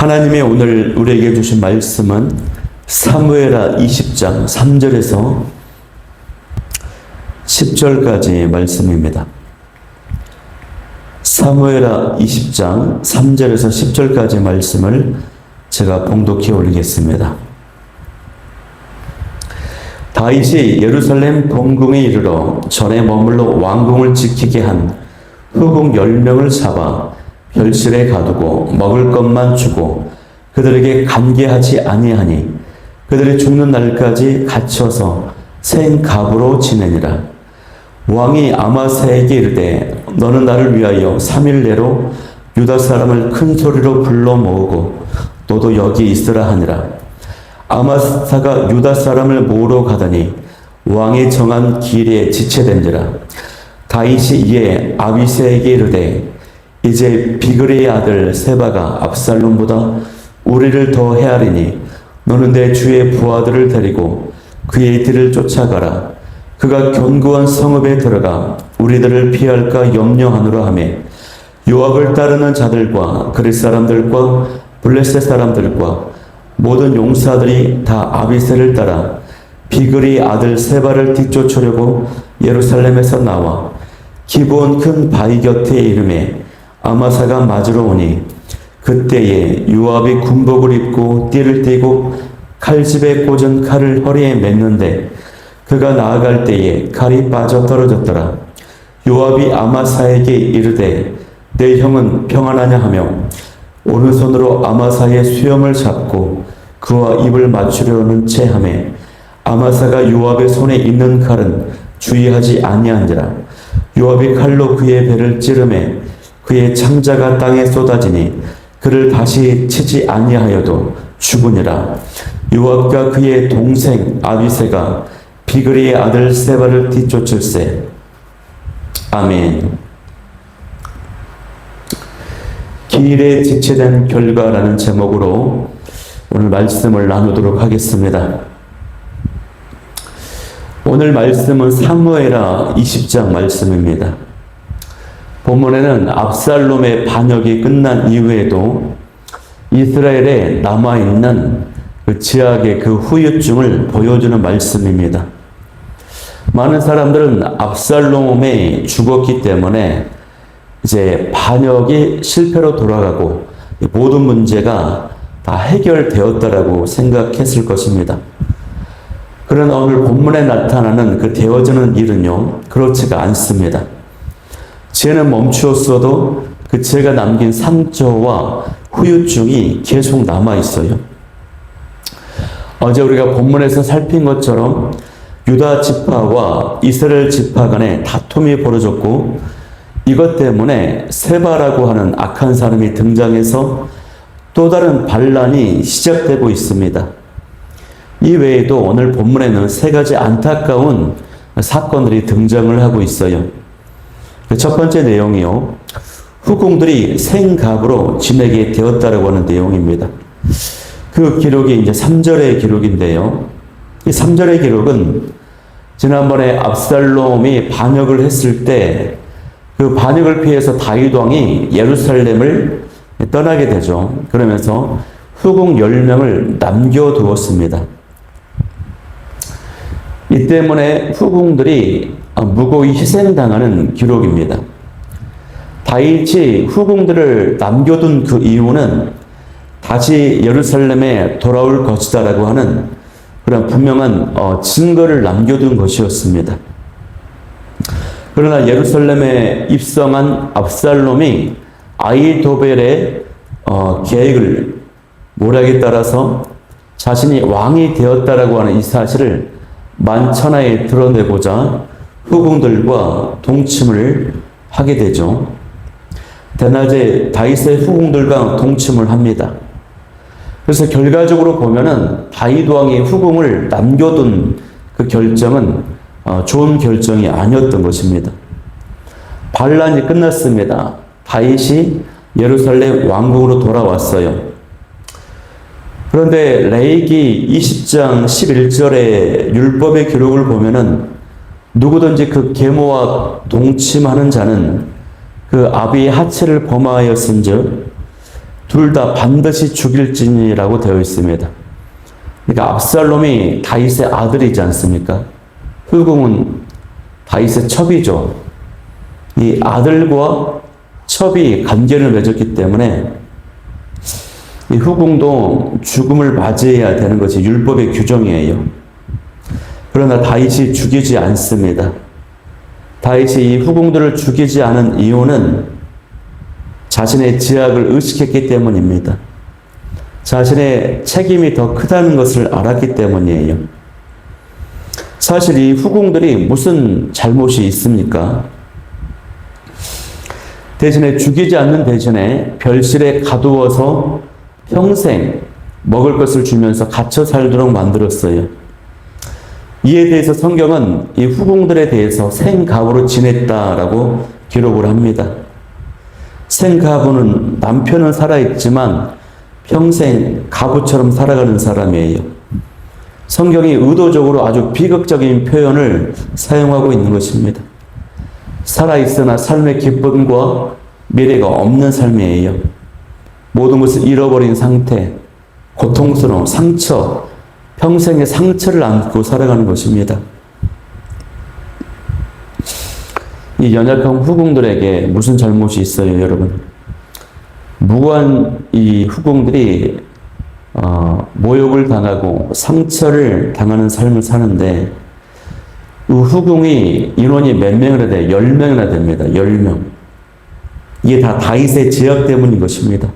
하나님의 오늘 우리에게 주신 말씀은 사무엘하 20장 3절에서 10절까지의 말씀입니다. 사무엘하 20장 3절에서 10절까지 말씀을 제가 봉독해 올리겠습니다. 다윗이 예루살렘 동궁에 이르러 전에 머물러 왕궁을 지키게 한 후궁 10명을 잡아 별실에 가두고 먹을 것만 주고 그들에게 간계하지 아니하니 그들이 죽는 날까지 갇혀서 생갑으로 지내니라. 왕이 아마사에게 이르되 너는 나를 위하여 3일 내로 유다 사람을 큰 소리로 불러 모으고 너도 여기 있으라 하니라. 아마사가 유다 사람을 모으러 가더니 왕이 정한 길에 지체된지라. 다윗이 이에 아비새에게 이르되 이제 비그리의 아들 세바가 압살롬보다 우리를 더 헤아리니 너는 내 주의 부하들을 데리고 그의 뒤를 쫓아가라. 그가 견고한 성읍에 들어가 우리들을 피할까 염려하노라 하며 요압을 따르는 자들과 그릿 사람들과 블레셋 사람들과 모든 용사들이 다 아비새를 따라 비그리 아들 세바를 뒤쫓으려고 예루살렘에서 나와 기브온 큰 바위 곁에 이르매 아마사가 맞으러 오니 그때에 요압이 군복을 입고 띠를 띠고 칼집에 꽂은 칼을 허리에 맸는데 그가 나아갈 때에 칼이 빠져 떨어졌더라. 요압이 아마사에게 이르되 내 형은 평안하냐 하며 오른손으로 아마사의 수염을 잡고 그와 입을 맞추려는 채 하며 아마사가 요압의 손에 있는 칼은 주의하지 아니한지라. 요압이 칼로 그의 배를 찌르매 그의 창자가 땅에 쏟아지니 그를 다시 치지 아니하여도 죽으니라. 요압과 그의 동생 아비새가 비그리의 아들 세바를 뒤쫓을세. 아멘. 길에 지체된 결과라는 제목으로 오늘 말씀을 나누도록 하겠습니다. 오늘 말씀은 사무엘하 20장 말씀입니다. 본문에는 압살롬의 반역이 끝난 이후에도 이스라엘에 남아있는 그 지악의 그 후유증을 보여주는 말씀입니다. 많은 사람들은 압살롬이 죽었기 때문에 이제 반역이 실패로 돌아가고 모든 문제가 다 해결되었다라고 생각했을 것입니다. 그러나 오늘 본문에 나타나는 그 되어지는 일은요, 그렇지가 않습니다. 죄는 멈추었어도 그 죄가 남긴 상처와 후유증이 계속 남아있어요. 어제 우리가 본문에서 살핀 것처럼 유다 지파와 이스라엘 지파 간에 다툼이 벌어졌고 이것 때문에 세바라고 하는 악한 사람이 등장해서 또 다른 반란이 시작되고 있습니다. 이 외에도 오늘 본문에는 세 가지 안타까운 사건들이 등장을 하고 있어요. 첫 번째 내용이요, 후궁들이 생갑으로 지내게 되었다라고 하는 내용입니다. 그 기록이 이제 3절의 기록인데요. 이 3절의 기록은 지난번에 압살롬이 반역을 했을 때 그 반역을 피해서 다윗 왕이 예루살렘을 떠나게 되죠. 그러면서 후궁 10명을 남겨두었습니다. 이 때문에 후궁들이 무고히 희생당하는 기록입니다. 다윗이 후궁들을 남겨둔 그 이유는 다시 예루살렘에 돌아올 것이다라고 하는 그런 분명한 증거를 남겨둔 것이었습니다. 그러나 예루살렘에 입성한 압살롬이 아히도벨의 계획을 모략에 따라서 자신이 왕이 되었다라고 하는 이 사실을 만천하에 드러내고자 후궁들과 동침을 하게 되죠. 대낮에 다윗의 후궁들과 동침을 합니다. 그래서 결과적으로 보면은 다윗 왕이 후궁을 남겨둔 그 결정은 좋은 결정이 아니었던 것입니다. 반란이 끝났습니다. 다윗이 예루살렘 왕궁으로 돌아왔어요. 그런데 레위기 20장 11절의 율법의 기록을 보면은 누구든지 그 계모와 동침하는 자는 그 아비의 하체를 범하였은즉 둘 다 반드시 죽일지니라고 되어 있습니다. 그러니까 압살롬이 다윗의 아들이지 않습니까? 후궁은 다윗의 첩이죠. 이 아들과 첩이 관계를 맺었기 때문에 이 후궁도 죽음을 맞이해야 되는 것이 율법의 규정이에요. 그러나 다윗이 죽이지 않습니다. 다윗이 이 후궁들을 죽이지 않은 이유는 자신의 지약을 의식했기 때문입니다. 자신의 책임이 더 크다는 것을 알았기 때문이에요. 사실 이 후궁들이 무슨 잘못이 있습니까? 대신에 죽이지 않는 대신에 별실에 가두어서 평생 먹을 것을 주면서 갇혀 살도록 만들었어요. 이에 대해서 성경은 이 후궁들에 대해서 생가부로 지냈다라고 기록을 합니다. 생가부는 남편은 살아있지만 평생 가부처럼 살아가는 사람이에요. 성경이 의도적으로 아주 비극적인 표현을 사용하고 있는 것입니다. 살아있으나 삶의 기쁨과 미래가 없는 삶이에요. 모든 것을 잃어버린 상태, 고통스러움, 상처, 평생의 상처를 안고 살아가는 것입니다. 이 연약한 후궁들에게 무슨 잘못이 있어요, 여러분? 무고한 이 후궁들이 모욕을 당하고 상처를 당하는 삶을 사는데 그 후궁이 인원이 몇 명이나 돼요? 10명이나 됩니다. 10명. 이게 다 다윗의 지약 때문인 것입니다.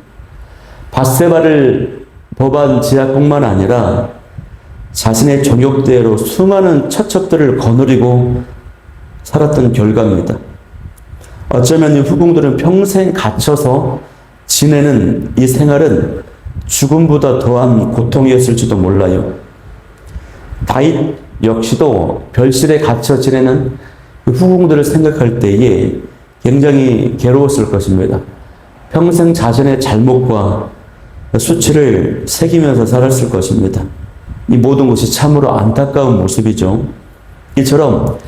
밧세바를 법한 지약뿐만 아니라 자신의 정욕대로 수많은 처첩들을 거느리고 살았던 결과입니다. 어쩌면 이 후궁들은 평생 갇혀서 지내는 이 생활은 죽음보다 더한 고통이었을지도 몰라요. 다윗 역시도 별실에 갇혀 지내는 후궁들을 생각할 때에 굉장히 괴로웠을 것입니다. 평생 자신의 잘못과 수치를 새기면서 살았을 것입니다. 이 모든 것이 참으로 안타까운 모습이죠. 이처럼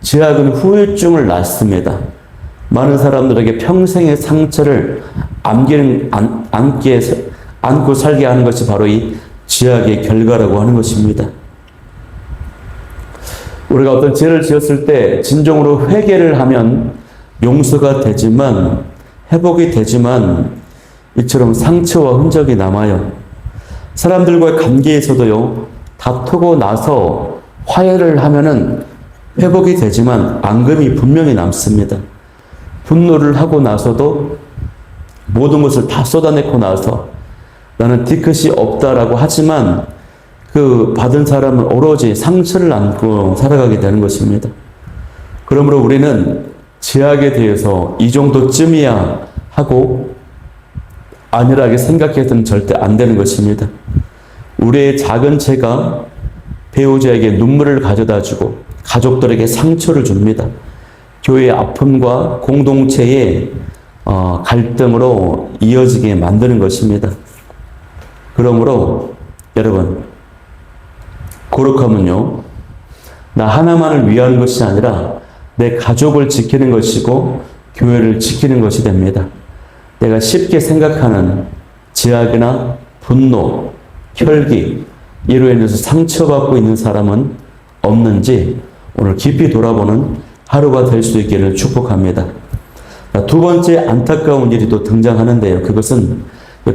지약은 후유증을 낳습니다. 많은 사람들에게 평생의 상처를 안고 살게 하는 것이 바로 이 지약의 결과라고 하는 것입니다. 우리가 어떤 죄를 지었을 때 진정으로 회개를 하면 용서가 되지만, 회복이 되지만 이처럼 상처와 흔적이 남아요. 사람들과의 관계에서도요, 다투고 나서 화해를 하면은 회복이 되지만 앙금이 분명히 남습니다. 분노를 하고 나서도 모든 것을 다 쏟아내고 나서 나는 뒤끝이 없다라고 하지만 그 받은 사람은 오로지 상처를 안고 살아가게 되는 것입니다. 그러므로 우리는 죄악에 대해서 이 정도쯤이야 하고 안일하게 생각해서는 절대 안 되는 것입니다. 우리의 작은 죄가 배우자에게 눈물을 가져다 주고 가족들에게 상처를 줍니다. 교회의 아픔과 공동체의 갈등으로 이어지게 만드는 것입니다. 그러므로 여러분, 거룩함은요, 나 하나만을 위한 것이 아니라 내 가족을 지키는 것이고 교회를 지키는 것이 됩니다. 내가 쉽게 생각하는 제약이나 분노, 혈기, 이로 인해서 상처받고 있는 사람은 없는지 오늘 깊이 돌아보는 하루가 될 수 있기를 축복합니다. 두 번째 안타까운 일이 또 등장하는데요. 그것은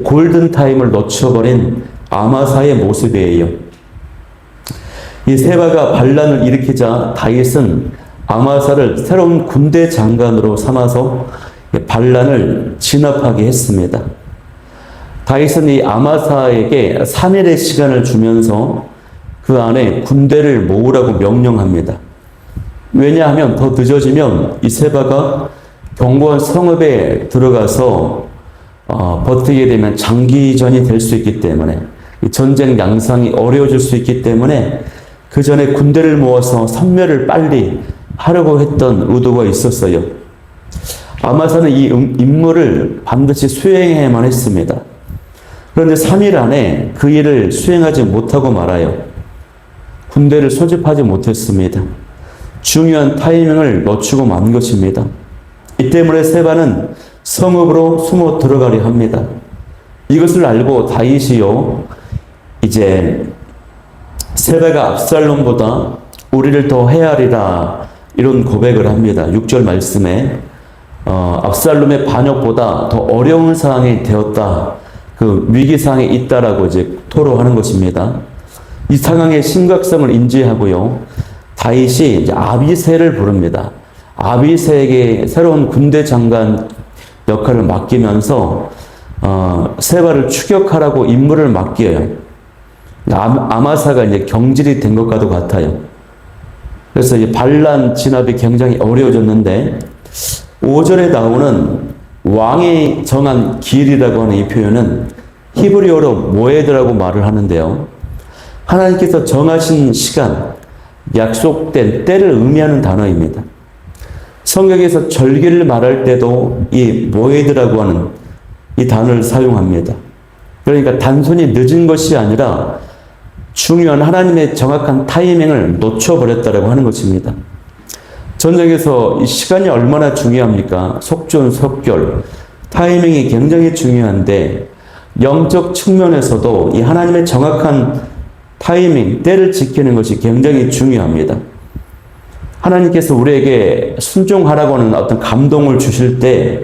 골든타임을 놓쳐버린 아마사의 모습이에요. 이 세바가 반란을 일으키자 다윗은 아마사를 새로운 군대 장관으로 삼아서 반란을 진압하게 했습니다. 다윗은 이 아마사에게 3일의 시간을 주면서 그 안에 군대를 모으라고 명령합니다. 왜냐하면 더 늦어지면 이 세바가 견고한 성읍에 들어가서 버티게 되면 장기전이 될 수 있기 때문에, 이 전쟁 양상이 어려워질 수 있기 때문에 그 전에 군대를 모아서 선멸을 빨리 하려고 했던 의도가 있었어요. 아마사는 이 임무를 반드시 수행해야만 했습니다. 그런데 3일 안에 그 일을 수행하지 못하고 말아요. 군대를 소집하지 못했습니다. 중요한 타이밍을 놓치고 만 것입니다. 이 때문에 세바는 성읍으로 숨어 들어가려 합니다. 이것을 알고 다윗이요, 이제 세바가 압살롬보다 우리를 더 헤아리라, 이런 고백을 합니다. 6절 말씀에 압살롬의 반역보다 더 어려운 상황이 되었다, 그 위기 상황에 있다라고 이제 토로하는 것입니다. 이 상황의 심각성을 인지하고요, 다윗이 이제 아비새를 부릅니다. 아비새에게 새로운 군대 장관 역할을 맡기면서 세바를 추격하라고 임무를 맡겨요. 아마사가 이제 경질이 된 것과도 같아요. 그래서 이 반란 진압이 굉장히 어려워졌는데, 5절에 나오는 왕이 정한 길이라고 하는 이 표현은 히브리어로 모에드라고 말을 하는데요, 하나님께서 정하신 시간, 약속된 때를 의미하는 단어입니다. 성경에서 절기를 말할 때도 이 모에드라고 하는 이 단어를 사용합니다. 그러니까 단순히 늦은 것이 아니라 중요한 하나님의 정확한 타이밍을 놓쳐버렸다라고 하는 것입니다. 전쟁에서 이 시간이 얼마나 중요합니까? 속전속결, 타이밍이 굉장히 중요한데, 영적 측면에서도 이 하나님의 정확한 타이밍, 때를 지키는 것이 굉장히 중요합니다. 하나님께서 우리에게 순종하라고 하는 어떤 감동을 주실 때,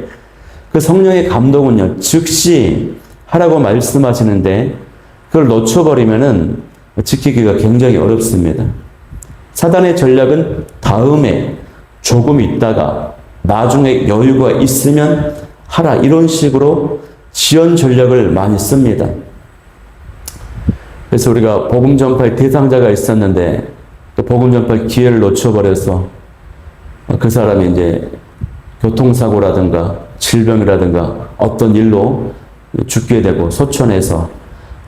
그 성령의 감동은요, 즉시 하라고 말씀하시는데, 그걸 놓쳐버리면은 지키기가 굉장히 어렵습니다. 사단의 전략은 다음에 조금 있다가 나중에 여유가 있으면 하라, 이런 식으로 지연 전략을 많이 씁니다. 그래서 우리가 복음 전파의 대상자가 있었는데 또 복음 전파의 기회를 놓쳐버려서 그 사람이 이제 교통사고라든가 질병이라든가 어떤 일로 죽게 되고 소천해서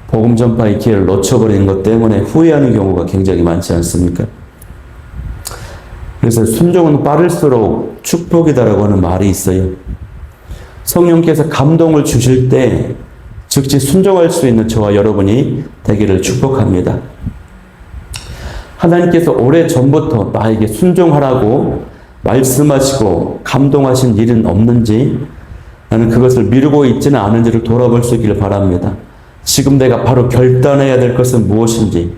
복음 전파의 기회를 놓쳐버리는 것 때문에 후회하는 경우가 굉장히 많지 않습니까? 그래서 순종은 빠를수록 축복이다라고 하는 말이 있어요. 성령께서 감동을 주실 때 즉시 순종할 수 있는 저와 여러분이 되기를 축복합니다. 하나님께서 오래전부터 나에게 순종하라고 말씀하시고 감동하신 일은 없는지, 나는 그것을 미루고 있지는 않은지를 돌아볼 수 있기를 바랍니다. 지금 내가 바로 결단해야 될 것은 무엇인지,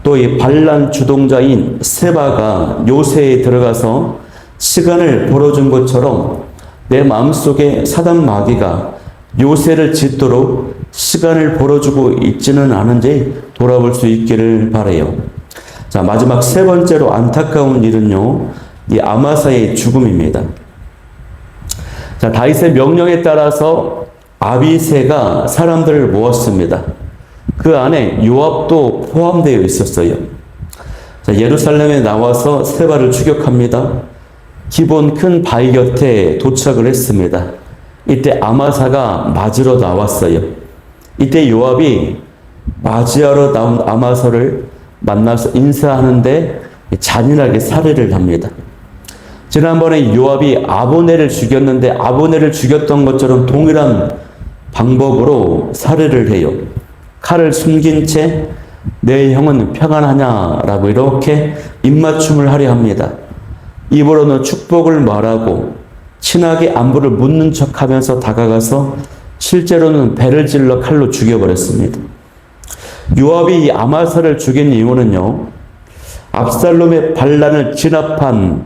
또 이 반란 주동자인 세바가 요새에 들어가서 시간을 벌어준 것처럼 내 마음속에 사단 마귀가 요새를 짓도록 시간을 벌어주고 있지는 않은지 돌아볼 수 있기를 바라요. 자, 마지막 세 번째로 안타까운 일은요, 이 아마사의 죽음입니다. 자, 다윗의 명령에 따라서 아비새가 사람들을 모았습니다. 그 안에 요압도 포함되어 있었어요. 자, 예루살렘에 나와서 세바를 추격합니다. 기본 큰 바위 곁에 도착을 했습니다. 이때 아마사가 맞으러 나왔어요. 이때 요압이 맞이하러 나온 아마사를 만나서 인사하는데 잔인하게 살해를 합니다. 지난번에 요압이 아보넬을 죽였는데 아보넬을 죽였던 것처럼 동일한 방법으로 살해를 해요. 칼을 숨긴 채 내 형은 평안하냐라고 이렇게 입맞춤을 하려 합니다. 입으로는 축복을 말하고 친하게 안부를 묻는 척하면서 다가가서 실제로는 배를 찔러 칼로 죽여버렸습니다. 요압이 이 아마사를 죽인 이유는요, 압살롬의 반란을 진압한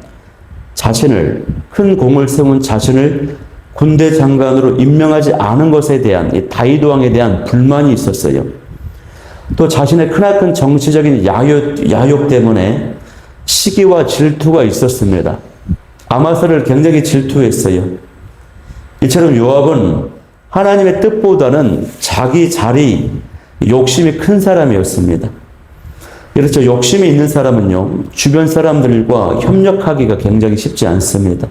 자신을, 큰 공을 세운 자신을 군대 장관으로 임명하지 않은 것에 대한, 이 다윗 왕에 대한 불만이 있었어요. 또 자신의 크나큰 정치적인 야욕 때문에 시기와 질투가 있었습니다. 아마사를 굉장히 질투했어요. 이처럼 요압은 하나님의 뜻보다는 자기 자리, 욕심이 큰 사람이었습니다. 그렇죠. 욕심이 있는 사람은요, 주변 사람들과 협력하기가 굉장히 쉽지 않습니다.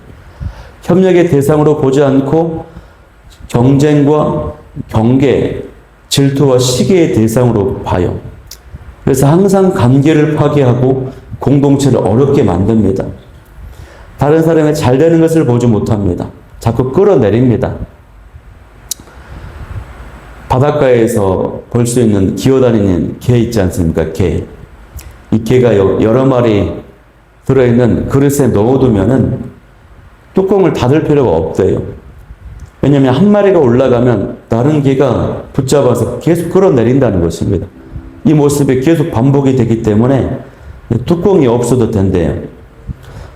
협력의 대상으로 보지 않고 경쟁과 경계, 질투와 시기의 대상으로 봐요. 그래서 항상 관계를 파괴하고 공동체를 어렵게 만듭니다. 다른 사람의 잘 되는 것을 보지 못합니다. 자꾸 끌어내립니다. 바닷가에서 볼 수 있는 기어다니는 개 있지 않습니까? 개. 이 개가 여러 마리 들어있는 그릇에 넣어두면은 뚜껑을 닫을 필요가 없대요. 왜냐하면 한 마리가 올라가면 다른 개가 붙잡아서 계속 끌어내린다는 것입니다. 이 모습이 계속 반복이 되기 때문에 뚜껑이 없어도 된대요.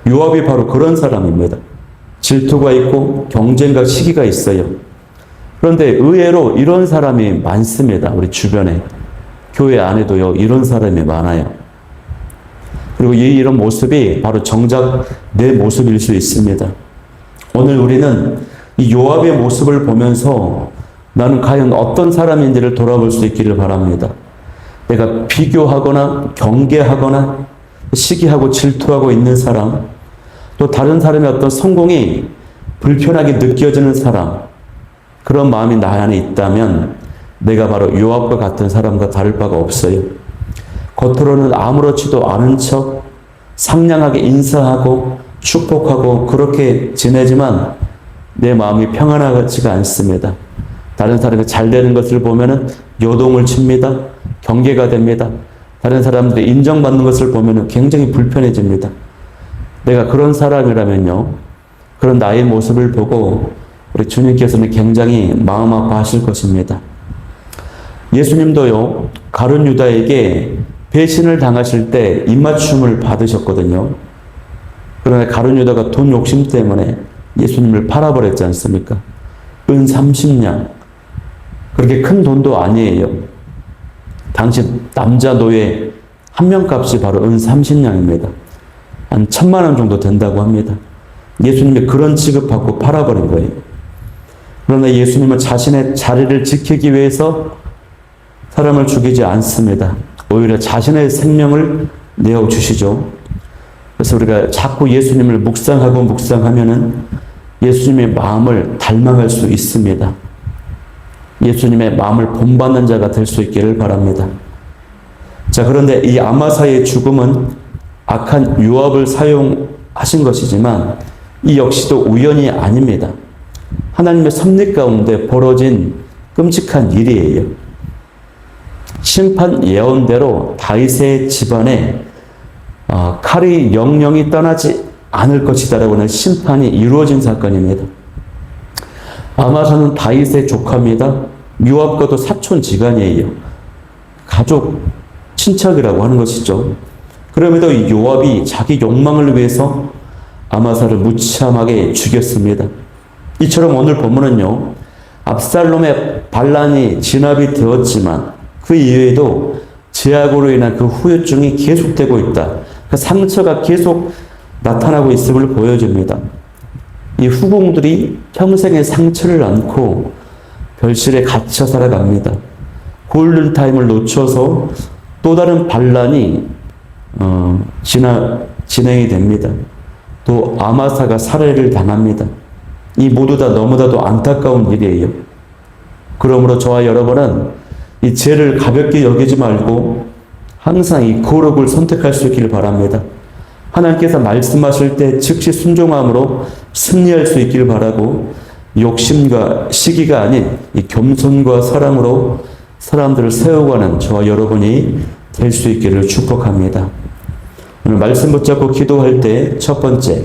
요압이 바로 그런 사람입니다. 질투가 있고 경쟁과 시기가 있어요. 그런데 의외로 이런 사람이 많습니다. 우리 주변에. 교회 안에도요, 이런 사람이 많아요. 그리고 이런 모습이 바로 정작 내 모습일 수 있습니다. 오늘 우리는 이 요압의 모습을 보면서 나는 과연 어떤 사람인지를 돌아볼 수 있기를 바랍니다. 내가 비교하거나 경계하거나 시기하고 질투하고 있는 사람, 또 다른 사람의 어떤 성공이 불편하게 느껴지는 사람, 그런 마음이 나 안에 있다면 내가 바로 요압과 같은 사람과 다를 바가 없어요. 겉으로는 아무렇지도 않은 척 상냥하게 인사하고 축복하고 그렇게 지내지만 내 마음이 평안하지가 않습니다. 다른 사람이 잘 되는 것을 보면은 요동을 칩니다. 경계가 됩니다. 다른 사람들이 인정받는 것을 보면은 굉장히 불편해집니다. 내가 그런 사람이라면요, 그런 나의 모습을 보고 우리 주님께서는 굉장히 마음 아파하실 것입니다. 예수님도요, 가룟 유다에게 배신을 당하실 때 입맞춤을 받으셨거든요. 그러나 가룟 유다가 돈 욕심 때문에 예수님을 팔아버렸지 않습니까? 은 30냥. 그렇게 큰 돈도 아니에요. 당시 남자 노예 한 명 값이 바로 은 30냥입니다. 한 1,000만 원 정도 된다고 합니다. 예수님이 그런 취급받고 팔아버린 거예요. 그러나 예수님은 자신의 자리를 지키기 위해서 사람을 죽이지 않습니다. 오히려 자신의 생명을 내어주시죠. 그래서 우리가 자꾸 예수님을 묵상하면은 예수님의 마음을 닮아갈 수 있습니다. 예수님의 마음을 본받는 자가 될 수 있기를 바랍니다. 자, 그런데 이 아마사의 죽음은 악한 요압을 사용하신 것이지만 이 역시도 우연이 아닙니다. 하나님의 섭리 가운데 벌어진 끔찍한 일이에요. 심판 예언대로 다윗의 집안에 칼이 영영이 떠나지 않을 것이다라고 하는 심판이 이루어진 사건입니다. 아마사는 다윗의 조카입니다. 요압과도 사촌지간이에요. 가족, 친척이라고 하는 것이죠. 그럼에도 요압이 자기 욕망을 위해서 아마사를 무참하게 죽였습니다. 이처럼 오늘 본문은요, 압살롬의 반란이 진압이 되었지만 그 이외에도 제약으로 인한 그 후유증이 계속되고 있다. 그 상처가 계속 나타나고 있음을 보여줍니다. 이 후궁들이 평생의 상처를 안고 별실에 갇혀 살아갑니다. 골든타임을 놓쳐서 또 다른 반란이 진행이 됩니다. 또 아마사가 살해를 당합니다. 이 모두 다 너무나도 안타까운 일이에요. 그러므로 저와 여러분은 이 죄를 가볍게 여기지 말고 항상 이 거룩을 선택할 수 있기를 바랍니다. 하나님께서 말씀하실 때 즉시 순종함으로 승리할 수 있기를 바라고 욕심과 시기가 아닌 이 겸손과 사랑으로 사람들을 세워가는 저와 여러분이 될 수 있기를 축복합니다. 오늘 말씀 붙잡고 기도할 때 첫 번째,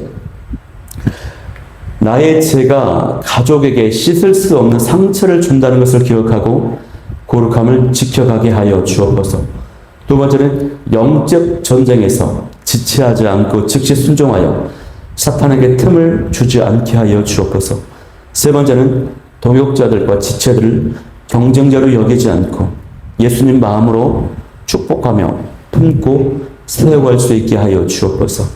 나의 죄가 가족에게 씻을 수 없는 상처를 준다는 것을 기억하고 거룩함을 지켜가게 하여 주옵소서. 두 번째는 영적 전쟁에서 지체하지 않고 즉시 순종하여 사탄에게 틈을 주지 않게 하여 주옵소서. 세 번째는 동역자들과 지체들을 경쟁자로 여기지 않고 예수님 마음으로 축복하며 품고 세워갈 수 있게 하여 주옵소서.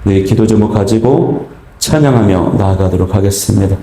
우리의 기도 제목 가지고 찬양하며 나아가도록 하겠습니다.